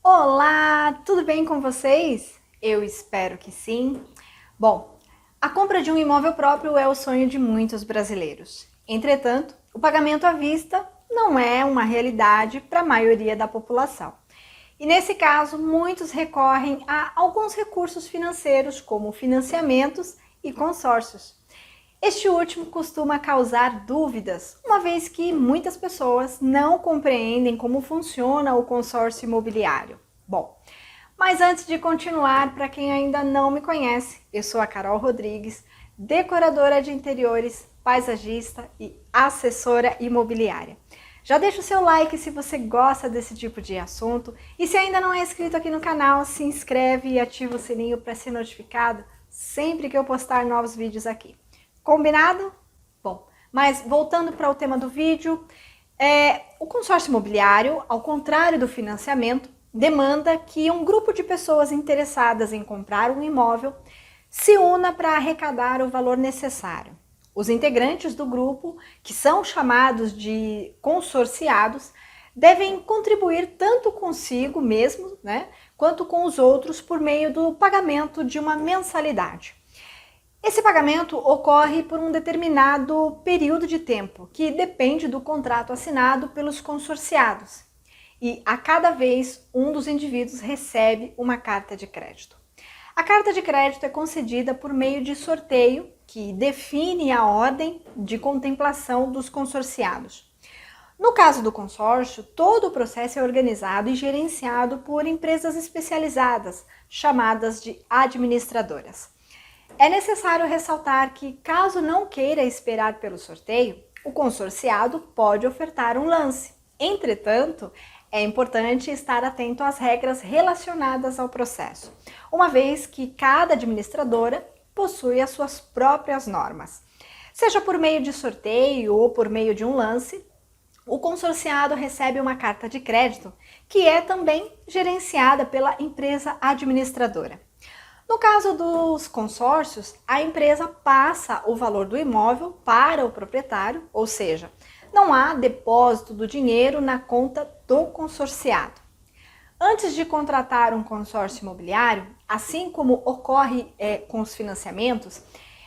Olá, tudo bem com vocês? Eu espero que sim. Bom, a compra de um imóvel próprio é o sonho de muitos brasileiros. Entretanto, o pagamento à vista não é uma realidade para a maioria da população. E nesse caso, muitos recorrem a alguns recursos financeiros, como financiamentos e consórcios. Este último costuma causar dúvidas, uma vez que muitas pessoas não compreendem como funciona o consórcio imobiliário. Bom, mas antes de continuar, para quem ainda não me conhece, eu sou a Carol Rodrigues, decoradora de interiores, paisagista e assessora imobiliária. Já deixa o seu like se você gosta desse tipo de assunto e se ainda não é inscrito aqui no canal, se inscreve e ativa o sininho para ser notificado sempre que eu postar novos vídeos aqui. Combinado? Bom, mas voltando para o tema do vídeo, o consórcio imobiliário, ao contrário do financiamento, demanda que um grupo de pessoas interessadas em comprar um imóvel se una para arrecadar o valor necessário. Os integrantes do grupo, que são chamados de consorciados, devem contribuir tanto consigo mesmo, quanto com os outros por meio do pagamento de uma mensalidade. Esse pagamento ocorre por um determinado período de tempo, que depende do contrato assinado pelos consorciados. E a cada vez um dos indivíduos recebe uma carta de crédito. A carta de crédito é concedida por meio de sorteio, que define a ordem de contemplação dos consorciados. No caso do consórcio, todo o processo é organizado e gerenciado por empresas especializadas, chamadas de administradoras. É necessário ressaltar que, caso não queira esperar pelo sorteio, o consorciado pode ofertar um lance. Entretanto, é importante estar atento às regras relacionadas ao processo, uma vez que cada administradora possui as suas próprias normas. Seja por meio de sorteio ou por meio de um lance, o consorciado recebe uma carta de crédito, que é também gerenciada pela empresa administradora. No caso dos consórcios, a empresa passa o valor do imóvel para o proprietário, ou seja, não há depósito do dinheiro na conta do consorciado. Antes de contratar um consórcio imobiliário, assim como ocorre com os financiamentos,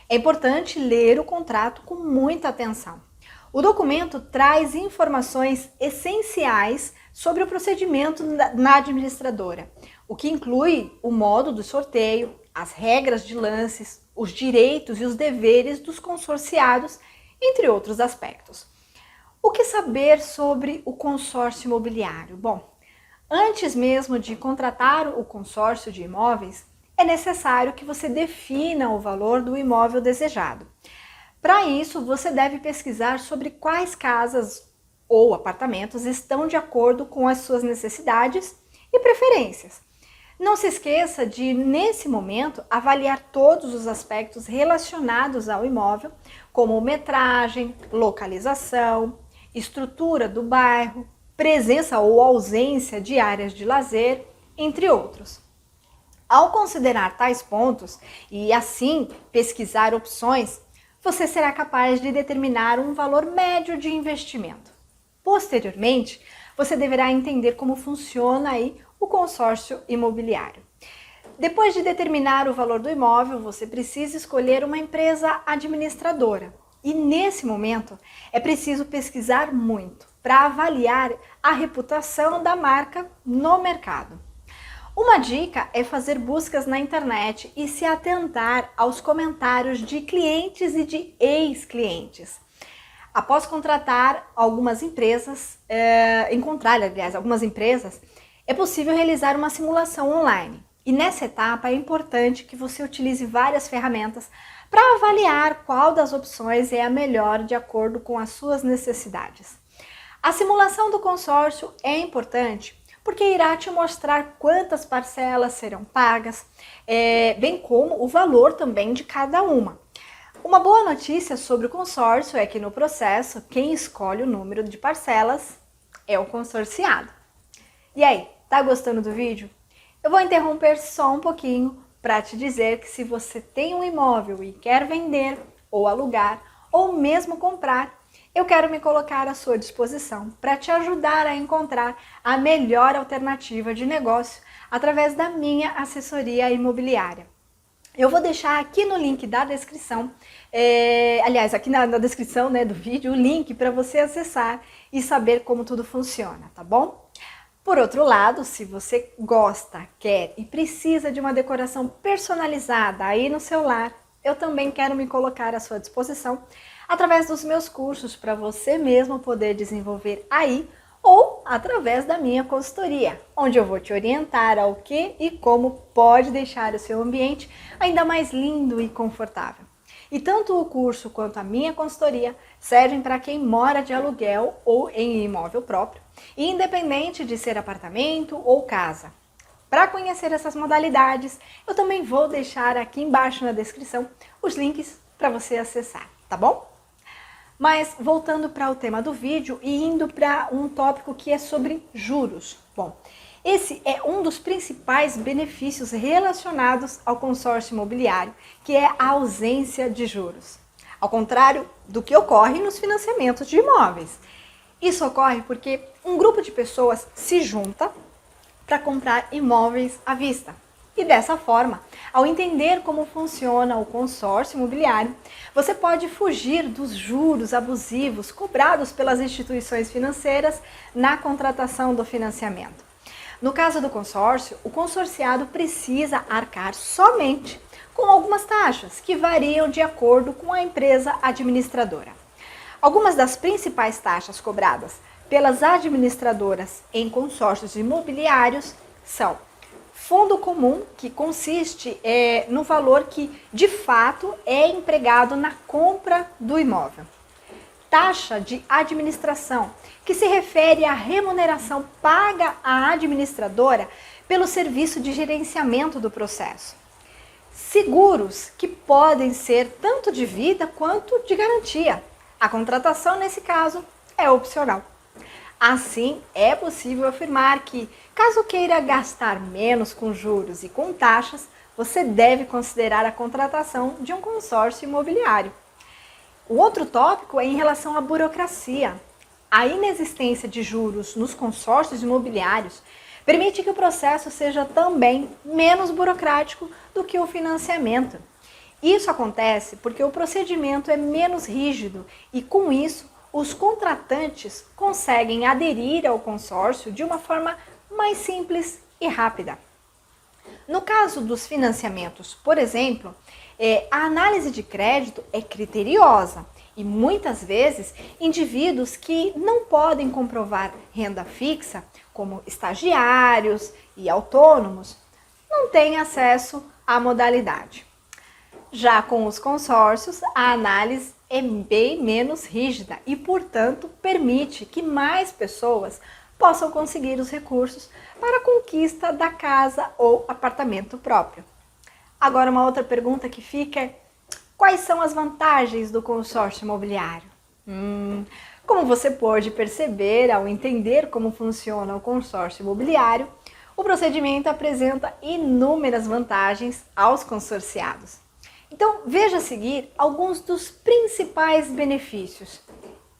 é importante ler o contrato com muita atenção. O documento traz informações essenciais sobre o procedimento na administradora, o que inclui o modo do sorteio, as regras de lances, os direitos e os deveres dos consorciados, entre outros aspectos. O que saber sobre o consórcio imobiliário? Bom, antes mesmo de contratar o consórcio de imóveis, é necessário que você defina o valor do imóvel desejado. Para isso, você deve pesquisar sobre quais casas ou apartamentos estão de acordo com as suas necessidades e preferências. Não se esqueça de, nesse momento, avaliar todos os aspectos relacionados ao imóvel, como metragem, localização, estrutura do bairro, presença ou ausência de áreas de lazer, entre outros. Ao considerar tais pontos e, assim, pesquisar opções, você será capaz de determinar um valor médio de investimento. Posteriormente, você deverá entender como funciona o consórcio imobiliário. Depois de determinar o valor do imóvel, você precisa escolher uma empresa administradora. E nesse momento, é preciso pesquisar muito para avaliar a reputação da marca no mercado. Uma dica é fazer buscas na internet e se atentar aos comentários de clientes e de ex-clientes. Após contratar algumas empresas, algumas empresas, é possível realizar uma simulação online. E nessa etapa é importante que você utilize várias ferramentas para avaliar qual das opções é a melhor de acordo com as suas necessidades. A simulação do consórcio é importante porque irá te mostrar quantas parcelas serão pagas, bem como o valor também de cada uma. Uma boa notícia sobre o consórcio é que no processo, quem escolhe o número de parcelas é o consorciado. E aí, tá gostando do vídeo? Eu vou interromper só um pouquinho para te dizer que se você tem um imóvel e quer vender ou alugar ou mesmo comprar, eu quero me colocar à sua disposição para te ajudar a encontrar a melhor alternativa de negócio através da minha assessoria imobiliária. Eu vou deixar aqui no link da descrição, aliás, aqui na descrição, né, do vídeo, o link para você acessar e saber como tudo funciona, tá bom? Por outro lado, se você gosta, quer e precisa de uma decoração personalizada aí no seu lar, eu também quero me colocar à sua disposição através dos meus cursos para você mesmo poder desenvolver aí ou através da minha consultoria, onde eu vou te orientar ao que e como pode deixar o seu ambiente ainda mais lindo e confortável. E tanto o curso quanto a minha consultoria servem para quem mora de aluguel ou em imóvel próprio, independente de ser apartamento ou casa. Para conhecer essas modalidades, eu também vou deixar aqui embaixo na descrição os links para você acessar, tá bom? Mas voltando para o tema do vídeo e indo para um tópico que é sobre juros. Bom, esse é um dos principais benefícios relacionados ao consórcio imobiliário, que é a ausência de juros. Ao contrário do que ocorre nos financiamentos de imóveis. Isso ocorre porque um grupo de pessoas se junta para comprar imóveis à vista. E dessa forma, ao entender como funciona o consórcio imobiliário, você pode fugir dos juros abusivos cobrados pelas instituições financeiras na contratação do financiamento. No caso do consórcio, o consorciado precisa arcar somente com algumas taxas que variam de acordo com a empresa administradora. Algumas das principais taxas cobradas pelas administradoras em consórcios imobiliários são fundo comum, que consiste no valor que de fato é empregado na compra do imóvel. Taxa de administração, que se refere à remuneração paga à administradora pelo serviço de gerenciamento do processo. Seguros, que podem ser tanto de vida quanto de garantia. A contratação, nesse caso, é opcional. Assim, é possível afirmar que, caso queira gastar menos com juros e com taxas, você deve considerar a contratação de um consórcio imobiliário. O outro tópico é em relação à burocracia. A inexistência de juros nos consórcios imobiliários permite que o processo seja também menos burocrático do que o financiamento. Isso acontece porque o procedimento é menos rígido e, com isso, os contratantes conseguem aderir ao consórcio de uma forma mais simples e rápida. No caso dos financiamentos, por exemplo, a análise de crédito é criteriosa e muitas vezes indivíduos que não podem comprovar renda fixa, como estagiários e autônomos, não têm acesso à modalidade. Já com os consórcios, a análise é bem menos rígida e, portanto, permite que mais pessoas possam conseguir os recursos para a conquista da casa ou apartamento próprio. Agora, uma outra pergunta que fica é: quais são as vantagens do consórcio imobiliário? Como você pode perceber ao entender como funciona o consórcio imobiliário, o procedimento apresenta inúmeras vantagens aos consorciados. Então, veja a seguir alguns dos principais benefícios.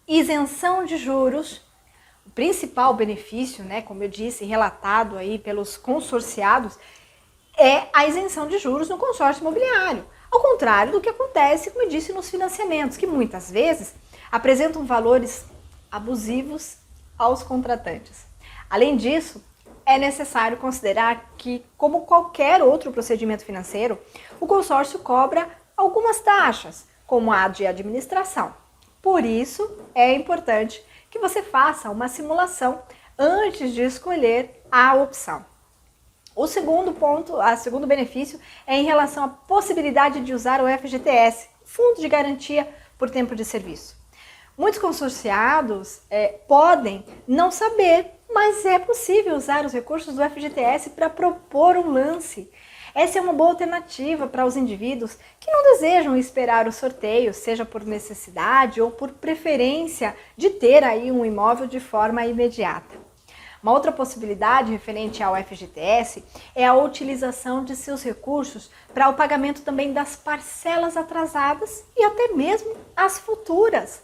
Isenção de juros. O principal benefício, como eu disse, relatado aí pelos consorciados, é a isenção de juros no consórcio imobiliário. Ao contrário do que acontece, como eu disse, nos financiamentos, que muitas vezes apresentam valores abusivos aos contratantes. Além disso, é necessário considerar que, como qualquer outro procedimento financeiro, o consórcio cobra algumas taxas, como a de administração. Por isso, é importante que você faça uma simulação antes de escolher a opção. O segundo segundo benefício é em relação à possibilidade de usar o FGTS, Fundo de Garantia por Tempo de Serviço. Muitos consorciados podem não saber, mas é possível usar os recursos do FGTS para propor um lance. Essa é uma boa alternativa para os indivíduos que não desejam esperar o sorteio, seja por necessidade ou por preferência de ter aí um imóvel de forma imediata. Uma outra possibilidade referente ao FGTS é a utilização de seus recursos para o pagamento também das parcelas atrasadas e até mesmo as futuras.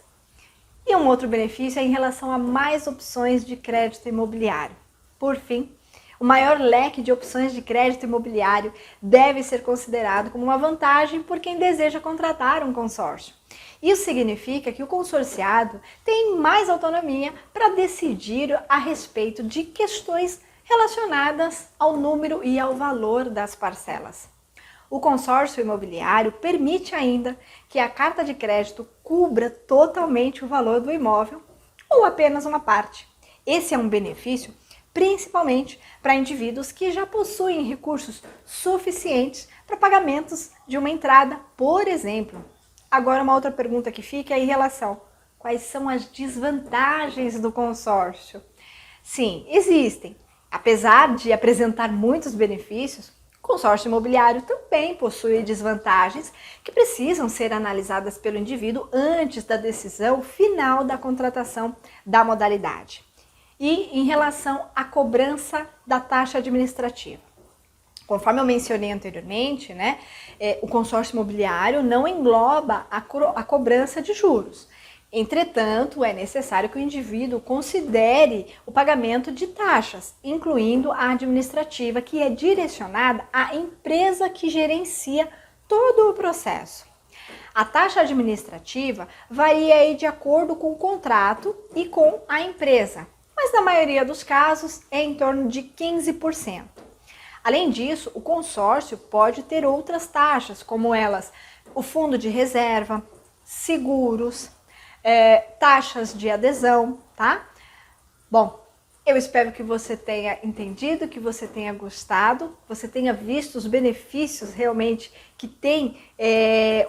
E um outro benefício é em relação a mais opções de crédito imobiliário. Por fim, o maior leque de opções de crédito imobiliário deve ser considerado como uma vantagem por quem deseja contratar um consórcio. Isso significa que o consorciado tem mais autonomia para decidir a respeito de questões relacionadas ao número e ao valor das parcelas. O consórcio imobiliário permite ainda que a carta de crédito cubra totalmente o valor do imóvel ou apenas uma parte. Esse é um benefício principalmente para indivíduos que já possuem recursos suficientes para pagamentos de uma entrada, por exemplo. Agora, uma outra pergunta que fica é em relação: quais são as desvantagens do consórcio? Sim, existem. Apesar de apresentar muitos benefícios, o consórcio imobiliário também possui desvantagens que precisam ser analisadas pelo indivíduo antes da decisão final da contratação da modalidade. E em relação à cobrança da taxa administrativa. Conforme eu mencionei anteriormente, o consórcio imobiliário não engloba a cobrança de juros. Entretanto, é necessário que o indivíduo considere o pagamento de taxas, incluindo a administrativa, que é direcionada à empresa que gerencia todo o processo. A taxa administrativa varia de acordo com o contrato e com a empresa, mas na maioria dos casos é em torno de 15%. Além disso, o consórcio pode ter outras taxas, como elas, o fundo de reserva, seguros, taxas de adesão, tá? Bom, eu espero que você tenha entendido, que você tenha gostado, você tenha visto os benefícios realmente que tem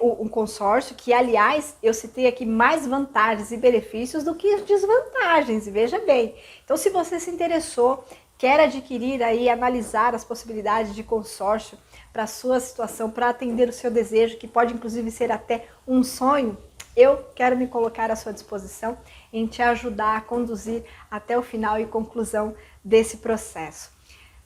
um consórcio, que aliás eu citei aqui mais vantagens e benefícios do que desvantagens, veja bem. Então, se você se interessou, quer adquirir aí, analisar as possibilidades de consórcio para a sua situação, para atender o seu desejo, que pode inclusive ser até um sonho, eu quero me colocar à sua disposição em te ajudar a conduzir até o final e conclusão desse processo.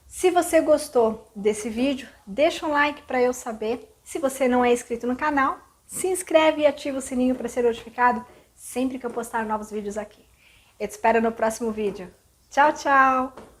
Se você gostou desse vídeo, deixa um like para eu saber. Se você não é inscrito no canal, se inscreve e ativa o sininho para ser notificado sempre que eu postar novos vídeos aqui. Eu te espero no próximo vídeo. Tchau, tchau!